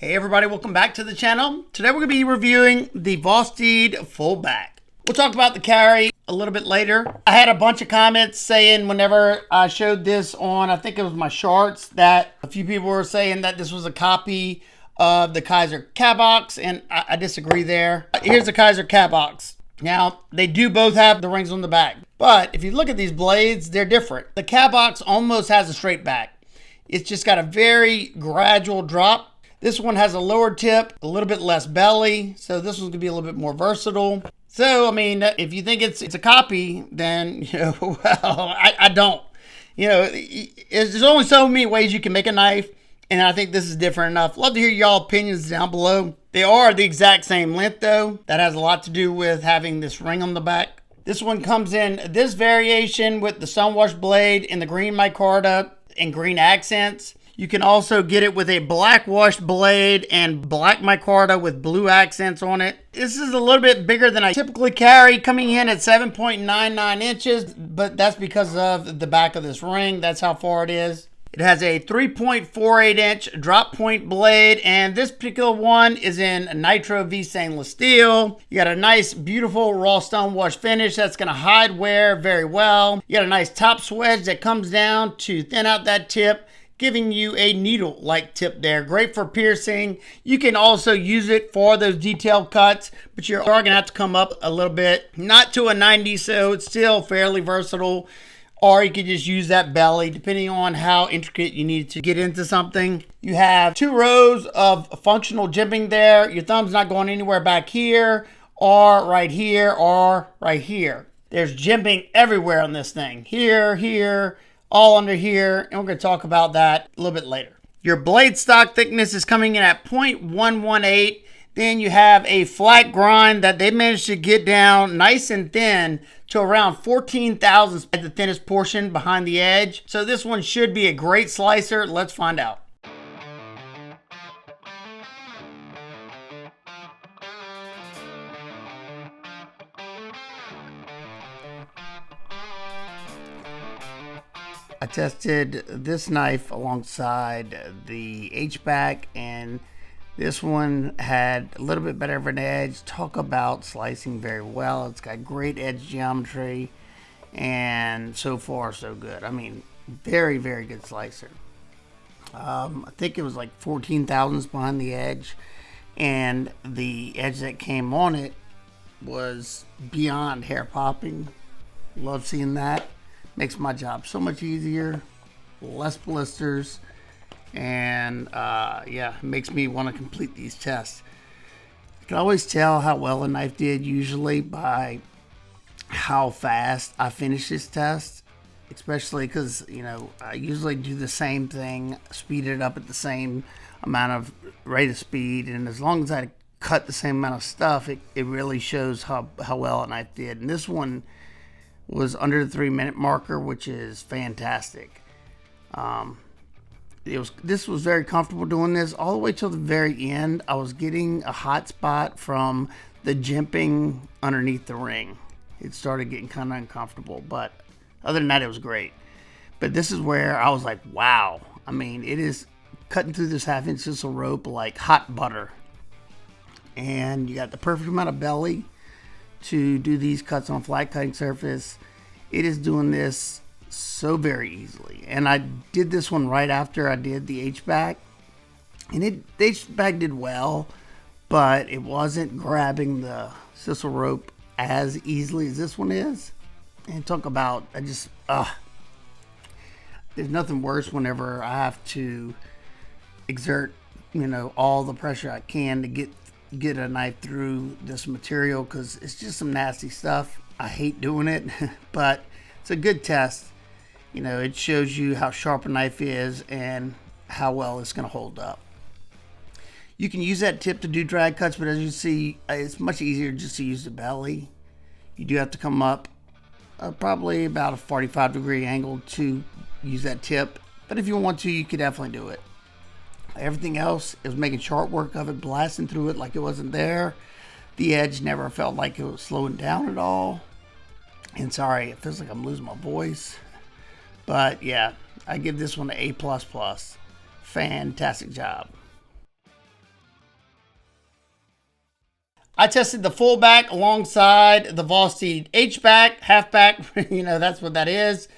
Hey everybody, welcome back to the channel. Today we're going to be reviewing the Vosteed Fullback. We'll talk about the carry a little bit later. I had a bunch of comments saying whenever I showed this on, I think it was my shorts, that a few people were saying that this was a copy of the Kaiser cat box, and I disagree there. Here's the Kaiser cat box. Now, they do both have the rings on the back, but if you look at these blades, they're different. The cat box almost has a straight back. It's just got a very gradual drop. This one has a lower tip, a little bit less belly, so this one's gonna be a little bit more versatile. So, I mean, if you think it's a copy, then, well, I don't. There's only so many ways you can make a knife, and I think this is different enough. Love to hear y'all opinions down below. They are the exact same length, though. That has a lot to do with having this ring on the back. This one comes in this variation with the Sunwash blade in the green micarta and green accents. You can also get it with a black wash blade and black micarta with blue accents on it. This is a little bit bigger than I typically carry, coming in at 7.99 inches, but that's because of the back of this ring. That's how far it is. It has a 3.48 inch drop point blade, and this particular one is in nitro V stainless steel. You got a nice, beautiful raw stone wash finish that's gonna hide wear very well. You got a nice top swedge that comes down to thin out that tip, giving you a needle-like tip there. Great for piercing. You can also use it for those detailed cuts, but you're gonna have to come up a little bit, not to a 90, so it's still fairly versatile. Or you could just use that belly, depending on how intricate you need to get into something. You have 2 rows of functional jimping there. Your thumb's not going anywhere back here, or right here, or right here. There's jimping everywhere on this thing. Here, here, all under here, and we're going to talk about that a little bit later. Your blade stock thickness is coming in at 0.118. Then you have a flat grind that they managed to get down nice and thin to around 14 thousandths at the thinnest portion behind the edge. So this one should be a great slicer. Let's find out. I tested this knife alongside the H-back, and this one had a little bit better of an edge. Talk about slicing very well. It's got great edge geometry, and so far so good. I mean, very, very good slicer. I think it was like 14 thousandths behind the edge, and the edge that came on it was beyond hair popping. Love seeing that. Makes my job so much easier, less blisters, and yeah, it makes me want to complete these tests. I can always tell how well a knife did usually by how fast I finish this test, especially because, I usually do the same thing, speed it up at the same amount of rate of speed, and as long as I cut the same amount of stuff, it really shows how well a knife did. And this one was under the 3-minute marker, which is fantastic. This was very comfortable doing this all the way till the very end. I was getting a hot spot from the jimping underneath the ring. It started getting kind of uncomfortable, but other than that, it was great. But this is where I was like, wow. I mean, it is cutting through this 1/2 inch sisal rope like hot butter. And you got the perfect amount of belly to do these cuts on a flat cutting surface. It is doing this so very easily, and I did this one right after I did the H-back, and the H-back did well, but it wasn't grabbing the sisal rope as easily as this one is. And talk about, there's nothing worse whenever I have to exert all the pressure I can to get a knife through this material, because it's just some nasty stuff. I hate doing it, but it's a good test. It shows you how sharp a knife is and how well it's going to hold up. You can use that tip to do drag cuts, but as you see, it's much easier just to use the belly. You do have to come up probably about a 45-degree angle to use that tip, but if you want to, you could definitely do it. Everything else is making short work of it, blasting through it like it wasn't there. The edge never felt like it was slowing down at all. And sorry, it feels like I'm losing my voice. But yeah, I give this one an A++. Fantastic job. I tested the fullback alongside the Vosteed H-back, halfback, that's what that is.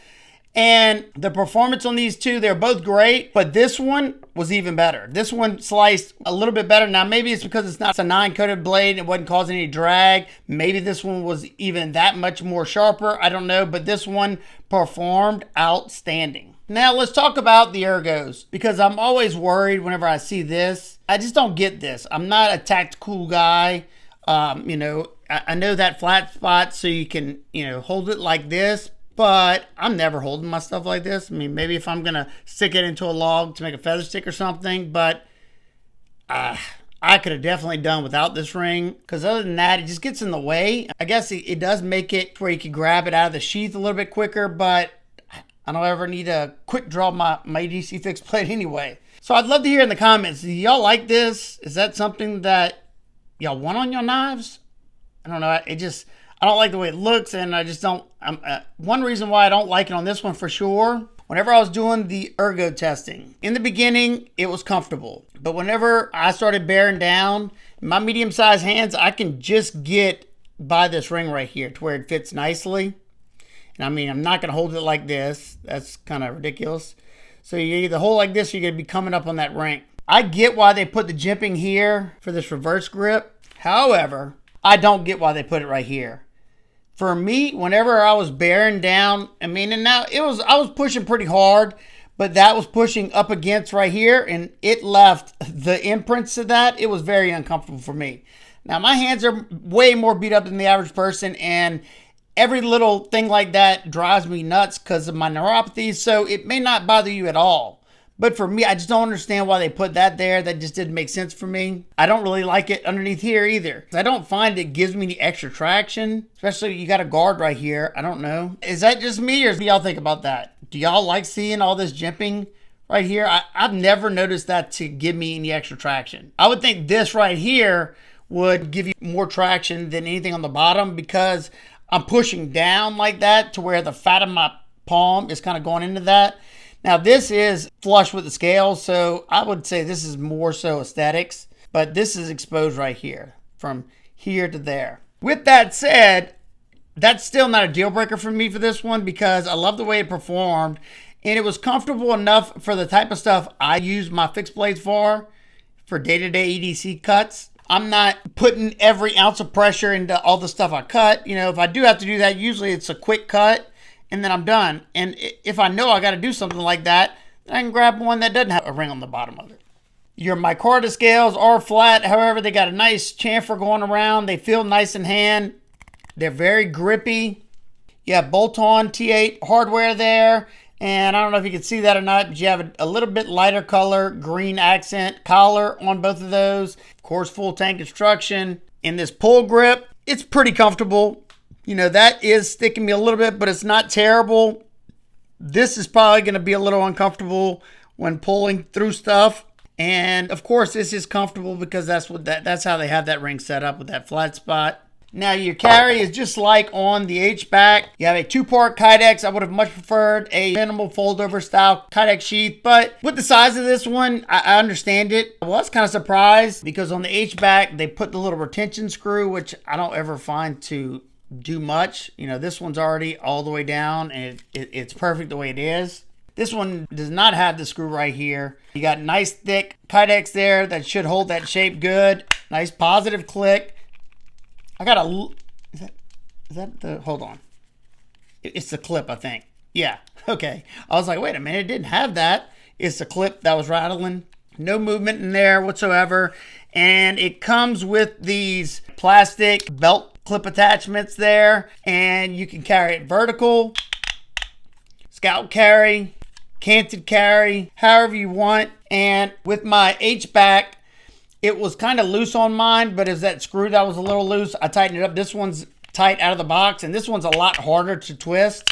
And the performance on these two, they're both great, but this one was even better. This one sliced a little bit better. Now, maybe it's because it's not a 9-coated blade and it wasn't causing any drag. Maybe this one was even that much more sharper. I don't know, but this one performed outstanding. Now, let's talk about the ergos, because I'm always worried whenever I see this. I just don't get this. I'm not a tactical guy. I know that flat spot so you can, hold it like this. But I'm never holding my stuff like this. I mean, maybe if I'm going to stick it into a log to make a feather stick or something. But I could have definitely done without this ring. Because other than that, it just gets in the way. I guess it does make it where you can grab it out of the sheath a little bit quicker. But I don't ever need to quick draw my EDC fixed plate anyway. So I'd love to hear in the comments, do y'all like this? Is that something that y'all want on your knives? I don't know. I don't like the way it looks, and I just don't. One reason why I don't like it on this one for sure, whenever I was doing the ergo testing, in the beginning, it was comfortable. But whenever I started bearing down, my medium-sized hands, I can just get by this ring right here to where it fits nicely. And I mean, I'm not going to hold it like this. That's kind of ridiculous. So you either hold like this or you're going to be coming up on that ring. I get why they put the jimping here for this reverse grip. However, I don't get why they put it right here. For me, whenever I was bearing down, and now I was pushing pretty hard, but that was pushing up against right here, and it left the imprints of that. It was very uncomfortable for me. Now, my hands are way more beat up than the average person, and every little thing like that drives me nuts because of my neuropathy, so it may not bother you at all. But for me, I just don't understand why they put that there. That just didn't make sense for me. I don't really like it underneath here either. I don't find it gives me the extra traction, especially you got a guard right here. I don't know. Is that just me, or what do y'all think about that? Do y'all like seeing all this jimping right here? I've never noticed that to give me any extra traction. I would think this right here would give you more traction than anything on the bottom, because I'm pushing down like that to where the fat of my palm is kind of going into that. Now, this is flush with the scales, so I would say this is more so aesthetics, but this is exposed right here, from here to there. With that said, that's still not a deal breaker for me for this one, because I love the way it performed, and it was comfortable enough for the type of stuff I use my fixed blades for day-to-day EDC cuts. I'm not putting every ounce of pressure into all the stuff I cut. If I do have to do that, usually it's a quick cut, and then I'm done. And if I know I got to do something like that, then I can grab one that doesn't have a ring on the bottom of it. Your micarta scales are flat. However, they got a nice chamfer going around. They feel nice in hand. They're very grippy. You have bolt-on T8 hardware there. And I don't know if you can see that or not, but you have a little bit lighter color, green accent collar on both of those. Of course, full tank construction. In this pull grip, it's pretty comfortable. That is sticking me a little bit, but it's not terrible. This is probably going to be a little uncomfortable when pulling through stuff. And of course, this is comfortable because that's how they have that ring set up, with that flat spot. Now, your carry is just like on the H-back. You have a 2-part Kydex. I would have much preferred a minimal fold-over style Kydex sheath, but with the size of this one, I understand it. I was kind of surprised because on the H-back, they put the little retention screw, which I don't ever find to do much. This one's already all the way down, and it's perfect the way it is. This one does not have the screw right here. You got nice thick Kydex there that should hold that shape good. Nice positive click. I got a, is that the, hold on. It's the clip, I think. Yeah, okay. I was like, wait a minute, it didn't have that. It's the clip that was rattling. No movement in there whatsoever. And it comes with these plastic belt clip attachments there. And you can carry it vertical, scout carry, canted carry, however you want. And with my H-back, it was kind of loose on mine, but as that screw that was a little loose, I tightened it up. This one's tight out of the box, and this one's a lot harder to twist,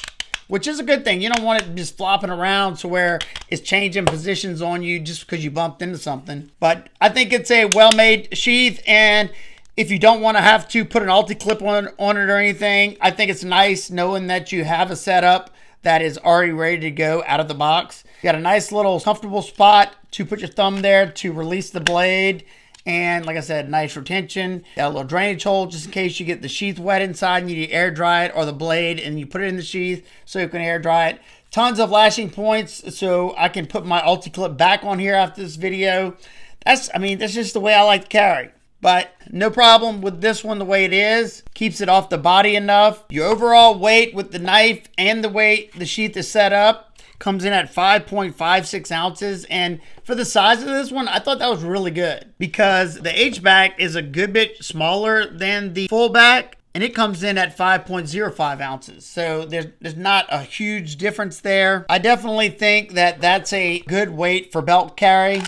which is a good thing. You don't want it just flopping around to where it's changing positions on you just because you bumped into something. But I think it's a well-made sheath, and if you don't want to have to put an ulti-clip on it or anything, I think it's nice knowing that you have a setup that is already ready to go out of the box. You got a nice little comfortable spot to put your thumb there to release the blade. And like I said, nice retention. Got a little drainage hole just in case you get the sheath wet inside and you need to air dry it, or the blade and you put it in the sheath so you can air dry it. Tons of lashing points so I can put my ulti-clip back on here after this video. That's just the way I like to carry. But no problem with this one the way it is. Keeps it off the body enough. Your overall weight with the knife and the way the sheath is set up comes in at 5.56 ounces. And for the size of this one, I thought that was really good, because the H-back is a good bit smaller than the fullback, and it comes in at 5.05 ounces. So there's not a huge difference there. I definitely think that that's a good weight for belt carry,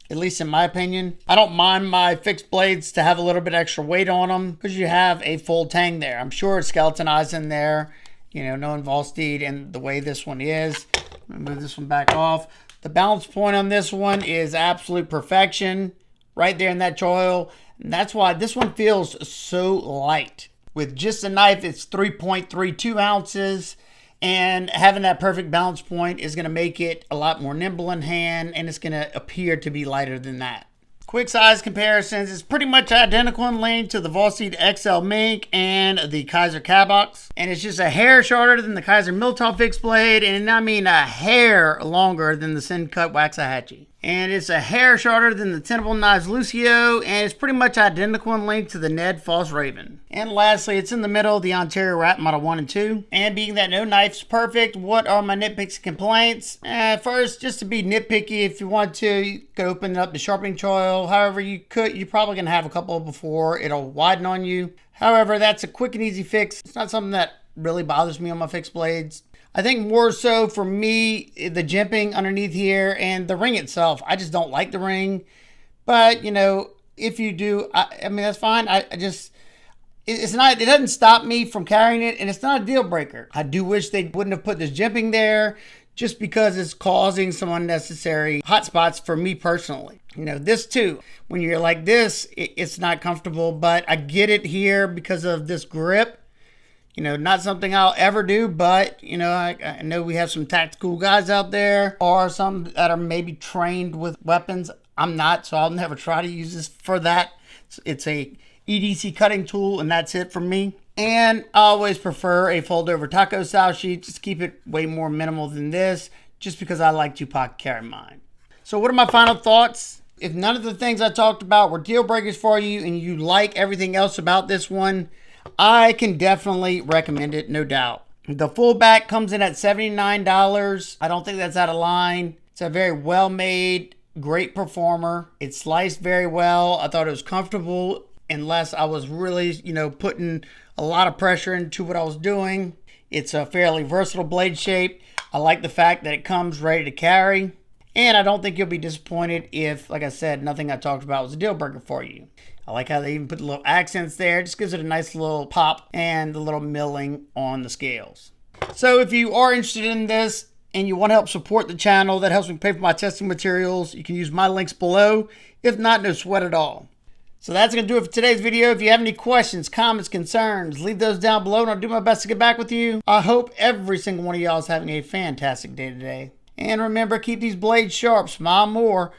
at least in my opinion. I don't mind my fixed blades to have a little bit extra weight on them because you have a full tang there. I'm sure it's skeletonized in there, you know, knowing Vosteed and the way this one is. I'm gonna move this one back off. The balance point on this one is absolute perfection right there in that choil. And that's why this one feels so light. With just a knife, it's 3.32 ounces. And having that perfect balance point is going to make it a lot more nimble in hand, and it's going to appear to be lighter than that. Quick size comparisons. It's pretty much identical in length to the Vosteed XL Mink and the Kaiser Cabox. And it's just a hair shorter than the Kaiser Miltop fixed blade, and I mean a hair longer than the Sin Cut Waxahachie. And it's a hair shorter than the Dependable Knives Lucio, and it's pretty much identical in length to the Ned False Raven. And lastly, it's in the middle of the Ontario Rat Model 1 and 2. And being that no knife's perfect, what are my nitpicks and complaints? First, just to be nitpicky, if you want to, you could open up the sharpening choil. However, you're probably going to have a couple before it'll widen on you. However, that's a quick and easy fix. It's not something that really bothers me on my fixed blades. I think more so for me, the jimping underneath here and the ring itself. I just don't like the ring. But, you know, if you do, I mean, that's fine. It doesn't stop me from carrying it, and it's not a deal breaker. I do wish they wouldn't have put this jimping there, just because it's causing some unnecessary hot spots for me personally. You know, this too, when you're like this, it's not comfortable, but I get it here because of this grip. You know, not something I'll ever do, but, you know, I know we have some tactical guys out there, or some that are maybe trained with weapons. I'm not, so I'll never try to use this for that. It's a EDC cutting tool, and that's it for me. And I always prefer a fold over taco style sheet. Just keep it way more minimal than this, just because I like to pocket carry mine. So what are my final thoughts? If none of the things I talked about were deal breakers for you, and you like everything else about this one, I can definitely recommend it, no doubt. The fullback comes in at $79. I don't think that's out of line. It's a very well-made, great performer. It sliced very well. I thought it was comfortable, unless I was really, you know, putting a lot of pressure into what I was doing. It's a fairly versatile blade shape. I like the fact that it comes ready to carry. And I don't think you'll be disappointed if, like I said, nothing I talked about was a deal breaker for you. I like how they even put the little accents there. It just gives it a nice little pop and the little milling on the scales. So if you are interested in this and you want to help support the channel, that helps me pay for my testing materials, you can use my links below. If not, no sweat at all. So that's going to do it for today's video. If you have any questions, comments, concerns, leave those down below and I'll do my best to get back with you. I hope every single one of y'all is having a fantastic day today. And remember, keep these blades sharp. Smile more.